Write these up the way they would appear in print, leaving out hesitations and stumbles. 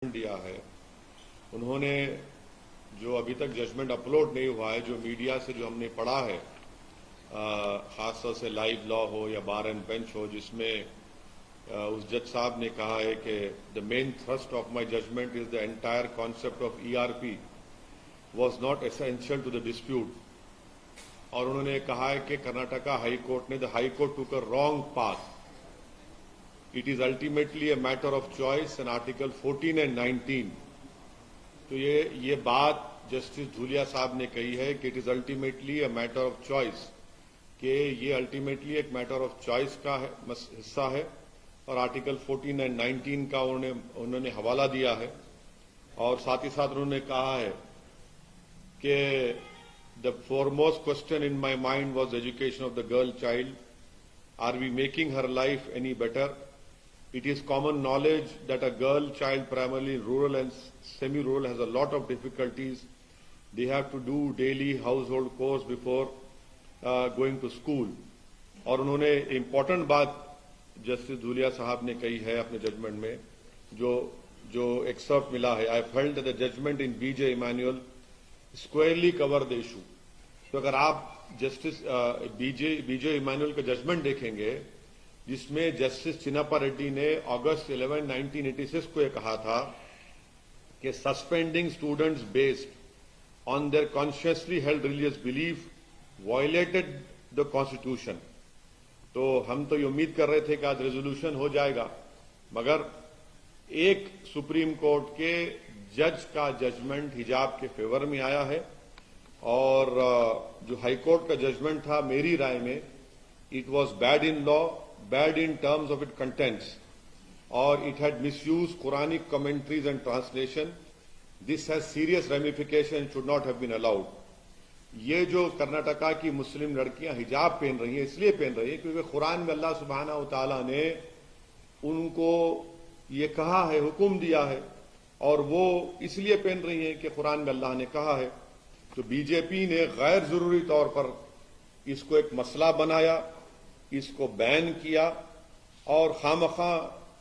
दिया है। उन्होंने जो अभी तक जजमेंट अपलोड नहीं हुआ है, जो मीडिया से जो हमने पढ़ा है, खासतौर से लाइव लॉ हो या बार एंड बेंच हो, जिसमें उस जज साहब ने कहा है कि the main thrust of my judgment is the entire concept of ERP was not essential to the dispute. और उन्होंने कहा है कि कर्नाटका हाई कोर्ट ने the high court took a wrong path. It is ultimately a matter of choice and Article 14 and 19। तो ये बात justice Dhulia साहब ने कही है कि it is ultimately a matter of choice, कि ये अल्टीमेटली एक मैटर ऑफ चॉइस का हिस्सा है। और आर्टिकल 14 एंड 19 का उन्होंने हवाला दिया है। और साथ ही साथ उन्होंने कहा है कि the foremost question in my mind was education of the girl child. Are we making her life any better? It is common knowledge that a girl child, primarily rural and semi-rural, has a lot of difficulties. They have to do daily household chores before going to school. और उन्होंने important बात justice Dhulia साहब ने कही है अपने judgement में, जो एक्सर्प्ट मिला है। I felt that the judgment in BJ Emmanuel squarely cover the issue. तो अगर आप जस्टिस बीजे इमानुअल का जजमेंट देखेंगे, जिसमें जस्टिस चिन्नाप्पा रेड्डी ने अगस्त 11, 1986 को यह कहा था कि suspending students based on their consciously held religious belief violated the constitution. तो हम तो ये उम्मीद कर रहे थे कि आज रेजोल्यूशन हो जाएगा, मगर एक सुप्रीम कोर्ट के जज का जजमेंट हिजाब के फेवर में आया है। और जो हाईकोर्ट का जजमेंट था, मेरी राय में it was bad in law, bad in terms of its contents, or it had misused Quranic commentaries and translation. This has serious ramifications, should not have been allowed. ये जो कर्नाटका की मुस्लिम लड़कियां हिजाब पहन रही हैं, इसलिए पहन रही हैं क्योंकि कुरान में अल्लाह सुब्हानहू व तआला ने उनको ये कहा है, हुक्म दिया है, और वो इसलिए पहन रही हैं कि कुरान में अल्लाह ने कहा है। तो बीजेपी ने गैर जरूरी तौर पर इसको एक मसला बनाया, इसको बैन किया और खामखा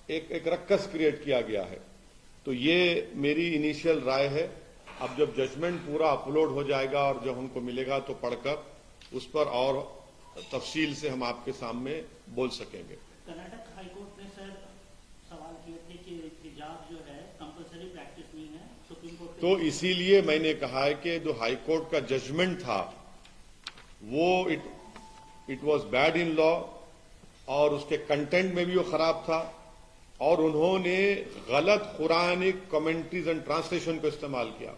एक रक्कस क्रिएट किया गया है। तो ये मेरी इनिशियल राय है। अब जब जजमेंट पूरा अपलोड हो जाएगा और जब हमको मिलेगा तो पढ़कर उस पर और तफसील से हम आपके सामने बोल सकेंगे। कर्नाटक हाईकोर्ट ने सर सवाल किए थे कि हिजाब जो है कंपल्सरी प्रैक्टिस नहीं है सुप्रीम कोर्ट, तो इसीलिए मैंने कहा है कि जो हाईकोर्ट का जजमेंट था वो it was bad in law, और उसके कंटेंट में भी वो खराब था, और उन्होंने गलत कुरानिक कमेंट्रीज एंड ट्रांसलेशन को इस्तेमाल किया।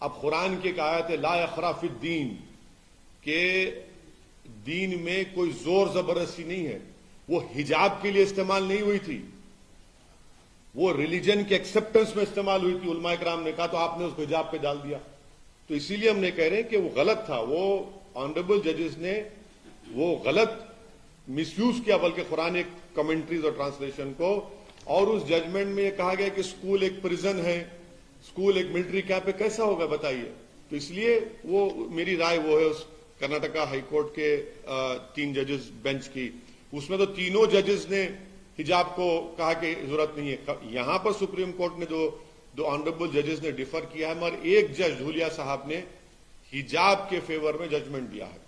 अब कुरान की एक आयत है, ला यखरा फिद दीन, के दीन में कोई जोर जबरदस्ती नहीं है। वो हिजाब के लिए इस्तेमाल नहीं हुई थी, वो रिलीजन के एक्सेप्टेंस में इस्तेमाल हुई थी। उलमा इकराम ने कहा तो आपने उसको हिजाब पे डाल दिया। तो इसीलिए हमने कह रहे हैं कि वो गलत था। वो ऑनरेबल जजेस ने वो गलत मिसयूज किया, बल्कि कुरानिक कमेंट्रीज और ट्रांसलेशन को। और उस जजमेंट में ये कहा गया कि स्कूल एक प्रिजन है, स्कूल एक मिलिट्री कैंप है, कैसा होगा बताइए। तो इसलिए वो मेरी राय वो है उस कर्नाटका हाईकोर्ट के 3 जजेस बेंच की, उसमें तो तीनों जजेस ने हिजाब को कहा कि जरूरत नहीं है। यहां पर सुप्रीम कोर्ट ने दो ऑनरेबल जजेस ने डिफर किया है, मगर एक जज धूलिया साहब ने हिजाब के फेवर में जजमेंट दिया है।